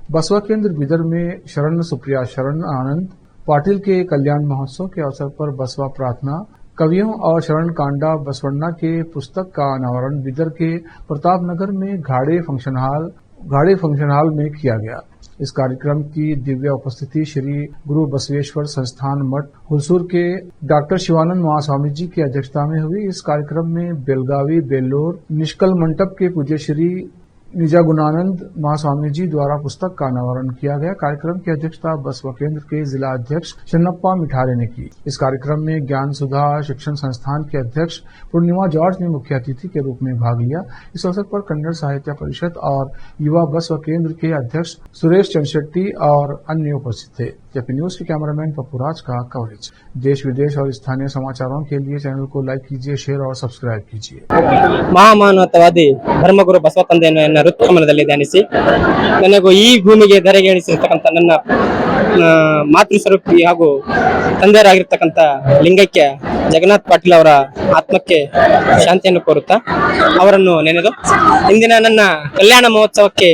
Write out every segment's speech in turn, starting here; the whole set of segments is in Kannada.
बसवा केंद्र बिदर में शरण सुप्रिया शरण आनंद पाटिल के कल्याण महोत्सव के अवसर पर बसवा प्रार्थना कवियों और शरण कांडा बसवन्ना के पुस्तक का अनावरण बिदर के प्रतापनगर में घाड़े फंक्शन हॉल में किया गया। इस कार्यक्रम की दिव्य उपस्थिति श्री गुरु बसवेश्वर संस्थान मठ हुलसूर के डॉक्टर शिवानंद महास्वामी जी की अध्यक्षता में हुई। इस कार्यक्रम में बेलगावी बेल्लोर निष्कल मंडप के पूज्य श्री निजा गुणानंद महास्वामी जी द्वारा पुस्तक का अनावरण किया गया। कार्यक्रम की अध्यक्षता बसवा केंद्र के जिला अध्यक्ष चन्नप्पा मिठारे ने की। इस कार्यक्रम में ज्ञान सुधा शिक्षण संस्थान के अध्यक्ष पूर्णिमा जॉर्ज ने मुख्य अतिथि के रूप में भाग लिया। इस अवसर पर कन्नड़ साहित्य परिषद और युवा बसवा केंद्र के अध्यक्ष सुरेश चंद्रशेट्टी और अन्य उपस्थित थे। जेपी न्यूज के कैमरामैन पप्पूराज का कवरेज। देश विदेश और स्थानीय समाचारों के लिए चैनल को लाइक कीजिए, शेयर और सब्सक्राइब कीजिए। ಮಹಾಮಾನವತಾವಾದಿ ಧರ್ಮಗುರು ಬಸವ ತಂದೆಯನ್ನು ಋತುಕಮಲದಲ್ಲಿ ಧ್ಯಾನಿಸಿ ನನಗೂ ಈ ಭೂಮಿಗೆ ಧರೆಗೆ ಎಣಿಸಿರ್ತಕ್ಕಂಥ ನನ್ನ ಮಾತೃ ಸ್ವರೂಪಿ ಹಾಗೂ ತಂದೆಯರಾಗಿರ್ತಕ್ಕಂಥ ಲಿಂಗೈಕ್ಯ ಜಗನ್ನಾಥ್ ಪಾಟೀಲ್ ಅವರ ಆತ್ಮಕ್ಕೆ ಶಾಂತಿಯನ್ನು ಕೋರುತ್ತಾ ಅವರನ್ನು ನೆನೆದು ಇಂದಿನ ನನ್ನ ಕಲ್ಯಾಣ ಮಹೋತ್ಸವಕ್ಕೆ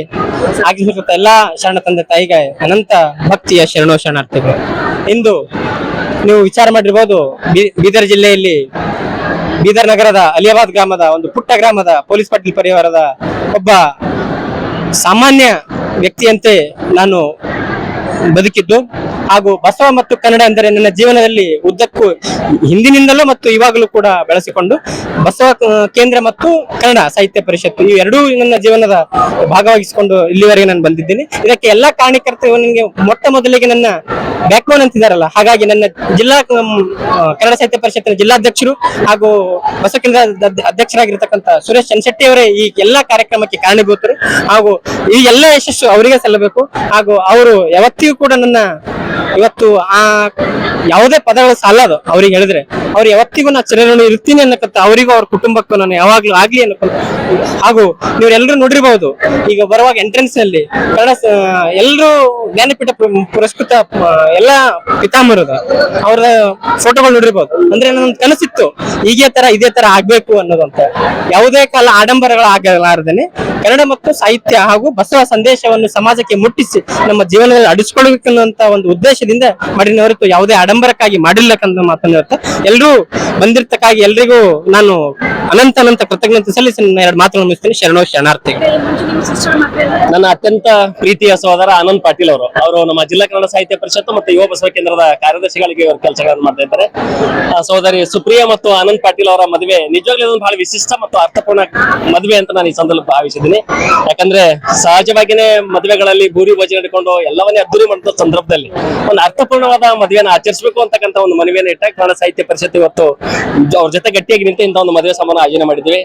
ಆಗಮಿಸಿದ ಎಲ್ಲಾ ಶರಣ ತಂದೆ ತಾಯಿಗೆ ಅನಂತ ಭಕ್ತಿಯ ಶರಣೋ ಶರಣಾರ್ಥಿಗಳು. ಇಂದು ನೀವು ವಿಚಾರ ಮಾಡಿರ್ಬೋದು, ಬೀದರ್ ಜಿಲ್ಲೆಯಲ್ಲಿ ಬೀದರ್ ನಗರದ ಅಲಿಯಾಬಾದ್ ಗ್ರಾಮದ ಒಂದು ಪುಟ್ಟ ಗ್ರಾಮದ ಪೊಲೀಸ್ ಪಾಟೀಲ್ ಪರಿವಾರದ ಒಬ್ಬ ಸಾಮಾನ್ಯ ವ್ಯಕ್ತಿಯಂತೆ ನಾನು ಬದುಕಿದ್ದು ಹಾಗೂ ಬಸವ ಮತ್ತು ಕನ್ನಡ ಅಂದರೆ ನನ್ನ ಜೀವನದಲ್ಲಿ ಉದ್ದಕ್ಕೂ ಹಿಂದಿನಿಂದಲೂ ಮತ್ತು ಇವಾಗಲೂ ಕೂಡ ಬೆಳೆಸಿಕೊಂಡು ಬಸವ ಕೇಂದ್ರ ಮತ್ತು ಕನ್ನಡ ಸಾಹಿತ್ಯ ಪರಿಷತ್ತು ಈ ಎರಡೂ ನನ್ನ ಜೀವನದ ಭಾಗವಾಗಿಸಿಕೊಂಡು ಇಲ್ಲಿವರೆಗೆ ನಾನು ಬಂದಿದ್ದೀನಿ. ಇದಕ್ಕೆ ಎಲ್ಲಾ ಕಾರಣಕರ್ತರು ನನಗೆ ಮೊಟ್ಟ ಮೊದಲಿಗೆ ನನ್ನ ಬ್ಯಾಕ್ಬೋನ್ ಅಂತಿದಾರಲ್ಲ, ಹಾಗಾಗಿ ನನ್ನ ಜಿಲ್ಲಾ ಕನ್ನಡ ಸಾಹಿತ್ಯ ಪರಿಷತ್ತಿನ ಜಿಲ್ಲಾಧ್ಯಕ್ಷರು ಹಾಗೂ ಬಸವ ಕೇಂದ್ರ ಅಧ್ಯಕ್ಷರಾಗಿರ್ತಕ್ಕಂಥ ಸುರೇಶ್ ಚಂದ್ರಶೆಟ್ಟಿ ಅವರೇ ಈ ಎಲ್ಲಾ ಕಾರ್ಯಕ್ರಮಕ್ಕೆ ಕಾರಣೀಭೂತರು ಹಾಗೂ ಈ ಎಲ್ಲ ಯಶಸ್ಸು ಅವರಿಗೆ ಸಲ್ಲಬೇಕು. ಹಾಗೂ ಅವರು ಯಾವತ್ತಿಗೂ ಕೂಡ ನನ್ನ ಇವತ್ತು ಆ ಯಾವುದೇ ಪದಗಳು ಸಾಲದು ಅವ್ರಿಗೆ ಹೇಳಿದ್ರೆ ಅವ್ರು ಯಾವತ್ತಿಗೂ ನಾ ಚಿರಋಣಿ ಇರ್ತೀನಿ ಅನ್ನಕತ್ತ ಅವರಿಗೂ ಅವ್ರ ಕುಟುಂಬಕ್ಕೂ ನಾನು ಯಾವಾಗ್ಲೂ ಆಗ್ಲಿ ಅನ್ನಕ. ಹಾಗೂ ನೀವೆಲ್ಲರೂ ನೋಡಿರ್ಬಹುದು, ಈಗ ಬರುವಾಗ ಎಂಟ್ರೆನ್ಸ್ ನಲ್ಲಿ ಕನ್ನಡ ಎಲ್ಲರೂ ಜ್ಞಾನಪೀಠ ಪುರಸ್ಕೃತ ಎಲ್ಲಾ ಪಿತಾಮಹರು ಅವರ ಫೋಟೋಗಳು ನೋಡಿರ್ಬಹುದು. ಅಂದ್ರೆ ನನ್ನ ಕನಸಿತ್ತು ಇದೇ ತರ ಆಗ್ಬೇಕು ಅನ್ನೋದಂತ. ಯಾವುದೇ ಕಾಲ ಆಡಂಬರಗಳು ಆಗಲಾರದೇನೆ ಕನ್ನಡ ಮತ್ತು ಸಾಹಿತ್ಯ ಹಾಗೂ ಬಸವ ಸಂದೇಶವನ್ನು ಸಮಾಜಕ್ಕೆ ಮುಟ್ಟಿಸಿ ನಮ್ಮ ಜೀವನದಲ್ಲಿ ಅಡಿಸ್ಕೊಳ್ಬೇಕನ್ನುವಂತ ಒಂದು ಉದ್ದೇಶದಿಂದ ಮಾಡಿನ ಹೊರತು ಯಾವುದೇ ಆಡಂಬರಕ್ಕಾಗಿ ಮಾಡಿರ್ಲಕ್ಕಂತ ಮಾತನ್ನ ಎಲ್ಲರೂ ಬಂದಿರ್ತಕ್ಕಾಗಿ ಎಲ್ರಿಗೂ ನಾನು ಅನಂತ ಕೃತಜ್ಞತೆ ಸಲ್ಲಿಸಿ ನನ್ನ ಎರಡು ಮಾತುಗಳನ್ನು ಮುಗಿಸ್ತೀನಿ. ಶರಣೋ ಶರಣಾರ್ಥಿ. ನನ್ನ ಅತ್ಯಂತ ಪ್ರೀತಿಯ ಸಹೋದರ ಆನಂದ್ ಪಾಟೀಲ್ ಅವರು ನಮ್ಮ ಜಿಲ್ಲಾ ಕನ್ನಡ ಸಾಹಿತ್ಯ ಪರಿಷತ್ತು ಮತ್ತು ಯುವ ಬಸವ ಕೇಂದ್ರದ ಕಾರ್ಯದರ್ಶಿಗಳಿಗೆ ಕೆಲಸಗಳನ್ನು ಮಾಡ್ತಾ ಇದ್ದಾರೆ. ಸಹೋದರಿ ಸುಪ್ರಿಯಾ ಮತ್ತು ಆನಂದ್ ಪಾಟೀಲ್ ಅವರ ಮದುವೆ ನಿಜವಾಗ್ಲೂ ಬಹಳ ವಿಶಿಷ್ಟ ಮತ್ತು ಅರ್ಥಪೂರ್ಣ ಮದುವೆ ಅಂತ ನಾನು ಈ ಸಂದರ್ಭ ಭಾವಿಸಿದ್ದೀನಿ. ಯಾಕಂದ್ರೆ ಸಹಜವಾಗಿನೇ ಮದುವೆಗಳಲ್ಲಿ ಭೂರಿ ಭೋಜನ ಹಿಡ್ಕೊಂಡು ಎಲ್ಲವನ್ನೇ ಅದ್ದೂರಿ ಮಾಡಿದ ಸಂದರ್ಭದಲ್ಲಿ ಒಂದು ಅರ್ಥಪೂರ್ಣವಾದ ಮದುವೆಯನ್ನು ಆಚರಿಸಬೇಕು ಅಂತಕ್ಕಂಥ ಒಂದು ಮನವಿಯನ್ನು ಇಟ್ಟ ಕನ್ನಡ ಸಾಹಿತ್ಯ ಪರಿಷತ್ ಇವತ್ತು ಅವ್ರ ಜೊತೆ ಗಟ್ಟಿಯಾಗಿ ನಿಂತು ಇಂಥ ಒಂದು ಮದುವೆ ಸಮಾರಂಭ ಆಯೋಜನೆ ಮಾಡಿದ್ವಿ.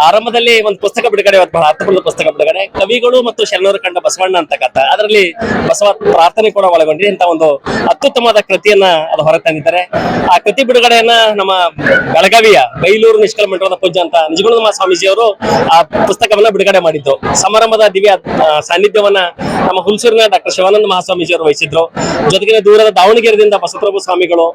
ಆರಂಭದಲ್ಲಿ ಒಂದು ಪುಸ್ತಕ ಬಿಡುಗಡೆ, ಬಹಳ ಅರ್ಥಪೂರ್ಣ ಪುಸ್ತಕ ಬಿಡುಗಡೆ, ಕವಿಗಳು ಮತ್ತು ಶರಣರು ಕಂಡ ಬಸವಣ್ಣ ಅಂತಕ್ಕಂಥ ಅದರಲ್ಲಿ ಬಸವ ಪ್ರಾರ್ಥನೆ ಕೂಡ ಒಳಗೊಂಡಿದೆ. ಇಂಥ ಒಂದು ಅತ್ಯುತ್ತಮವಾದ ಕೃತಿಯನ್ನ ಅದು ಹೊರತಂದಿದ್ದಾರೆ. ಆ ಕೃತಿ ಬಿಡುಗಡೆಯನ್ನ ನಮ್ಮ ಬೆಳಗಾವಿಯ ಬೈಲೂರು ನಿಷ್ಕಲ ಮಂಟಪದ ಪೂಜ್ಯ ಅಂತ ನಿಜಗುಣ ಸ್ವಾಮೀಜಿ ಅವರು ಆ ಪುಸ್ತಕವನ್ನ ಬಿಡುಗಡೆ ಮಾಡಿದ್ದು. ಸಮಾರಂಭದ ದಿವ್ಯ ಸಾನ್ನಿಧ್ಯವನ್ನ ನಮ್ಮ ಹುಲ್ಸೂರಿನ ಡಾಕ್ಟರ್ ಶಿವಾನಂದ ಮಹಾಸ್ವಾಮೀಜಿ ಅವರು ವಹಿಸಿದ್ರು. ಜೊತೆಗೆ ದೂರದ ದಾವಣಗೆರೆಯಿಂದ ಬಸವಪ್ರಭು ಸ್ವಾಮಿಗಳು,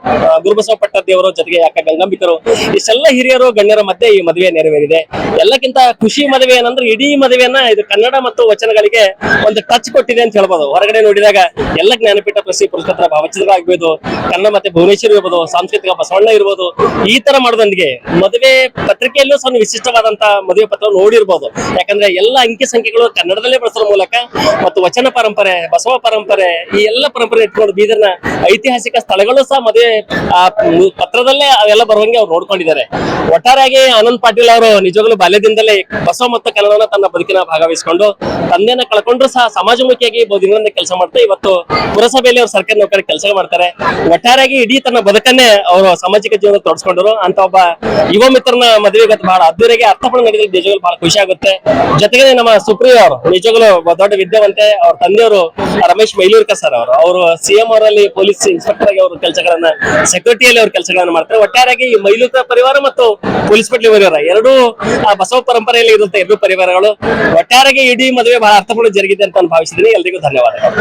ಗುರುಬಸವ ಪಟ್ಟದೇವರು, ಜೊತೆಗೆ ಅಕ್ಕ ಗಂಗಾಂಬಿಕರು, ಇಷ್ಟೆಲ್ಲ ಹಿರಿಯರು ಗಣ್ಯರ ಮಧ್ಯೆ ಈ ಮದುವೆ ನೆರವೇರಿದೆ. ಎಲ್ಲಕ್ಕಿಂತ ಖುಷಿ ಮದುವೆ ಏನಂದ್ರೆ ಇಡೀ ಮದುವೆಯನ್ನ ಇದು ಕನ್ನಡ ಮತ್ತು ವಚನಗಳಿಗೆ ಒಂದು ಟಚ್ ಕೊಟ್ಟಿದೆ ಅಂತ ಹೇಳ್ಬೋದು. ಹೊರಗಡೆ ನೋಡಿದಾಗ ಎಲ್ಲ ಜ್ಞಾನಪೀಠ ಪ್ರಶಸ್ತಿ ಪುರಸ್ಕೃತರ ಭಾವಚಿತ್ರ ಆಗ್ಬೋದು, ಕನ್ನಡ ಮತ್ತೆ ಭುವನೇಶ್ವರಿ ಇರ್ಬೋದು, ಸಾಂಸ್ಕೃತಿಕ ಬಸವಣ್ಣ ಇರ್ಬೋದು, ಈ ತರ ಮಾಡೋದೊಂದಿಗೆ ಮದುವೆ ಪತ್ರಿಕೆಯಲ್ಲೂ ಸಹ ವಿಶಿಷ್ಟವಾದಂತ ಮದುವೆ ಪತ್ರ ನೋಡಿರ್ಬೋದು. ಯಾಕಂದ್ರೆ ಎಲ್ಲ ಅಂಕಿ ಸಂಖ್ಯೆಗಳು ಕನ್ನಡದಲ್ಲೇ ಬಳಸೋ ಮೂಲಕ ಮತ್ತು ವಚನ ಪರಂಪರೆ, ಬಸವ ಪರಂಪರೆ, ಈ ಎಲ್ಲ ಪರಂಪರೆ ಇಟ್ಕೊಂಡು ಬೀದರ್ನ ಐತಿಹಾಸಿಕ ಸ್ಥಳಗಳು ಸಹ ಮದುವೆ ಪತ್ರದಲ್ಲೇ ಅವೆಲ್ಲ ಬರುವಂಗೆ ಅವ್ರು ನೋಡ್ಕೊಂಡಿದ್ದಾರೆ. ಒಟ್ಟಾರೆಯಾಗಿ ಆನಂದ್ ಪಾಟೀಲ್ ಅವರು ನಿಜವಾಗ್ಲೂ ಬಾಲ್ಯದಿಂದಲೇ ಬಸವ ಮತ್ತು ಕನ್ನಡನ ತನ್ನ ಬದುಕಿನ ಭಾಗವಹಿಸಿಕೊಂಡು ತಂದೆಯನ್ನ ಕಳ್ಕೊಂಡ್ರು ಸಹ ಸಮಾಜಮುಖಿಯಾಗಿ ಬಹುದಿನದಿಂದ ಕೆಲಸ ಮಾಡ್ತಾ ಇವತ್ತು ಪುರಸಭೆಯಲ್ಲಿ ಅವರು ಸರ್ಕಾರಿ ನೌಕರಿ ಕೆಲಸ ಮಾಡ್ತಾರೆ. ಒಟ್ಟಾರೆಯಾಗಿ ಇಡೀ ತನ್ನ ಬದುಕನ್ನೇ ಅವರು ಸಾಮಾಜಿಕ ಜೀವನ ತೊಡಸ್ಕೊಂಡ್ರು. ಅಂತ ಒಬ್ಬ ಯುವ ಮಿತ್ರನ ಮದುವೆ ಬಹಳ ಅದ್ದೂರಿಗೆ ಅರ್ಥಪೂರ್ಣ ನಡೆದ ನಿಜವಾಗ್ಲೂ ಬಹಳ ಖುಷಿ ಆಗುತ್ತೆ. ಜೊತೆಗೆ ನಮ್ಮ ಸುಪ್ರಿಯ ಅವರು ನಿಜವಾಗ್ಲೂ ದೊಡ್ಡ ವಿದ್ಯಾವಂತೆ. ಅವ್ರ ತಂದೆಯವರು ರಮೇಶ್ ಮೈಲೂರ್ಕರ್ ಸರ್ ಅವರು ಸಿಎಂ ಅವರಲ್ಲಿ ಪೊಲೀಸ್ ಇನ್ಸ್ಪೆಕ್ಟರ್ ಆಗಿ ಅವರು ಕೆಲಸಗಳನ್ನ, ಸೆಕ್ಯೂರಿಟಿಯಲ್ಲಿ ಅವರು ಕೆಲಸಗಳನ್ನ ಮಾಡ್ತಾರೆ. ಒಟ್ಟಾರೆಯಾಗಿ ಈ ಮೈಲೂರ್ಕರ್ ಪರಿವಾರ ಮತ್ತು ಪೊಲೀಸ್ ಪಟ್ಲಿ ಪರಿವಾರ ಎರಡೂ ಬಸವ ಪರಂಪರೆಯಲ್ಲಿ ಇರುವಂತಹ ಎರಡು ಪರಿವಾರಗಳು. ಒಟ್ಟಾರೆಗೆ ಇಡೀ ಮದುವೆ ಬಹಳ ಅರ್ಥಪೂರ್ಣ ಜರುಗಿದೆ ಅಂತ ನಾನು ಭಾವಿಸಿದ್ದೀನಿ. ಎಲ್ರಿಗೂ ಧನ್ಯವಾದಗಳು.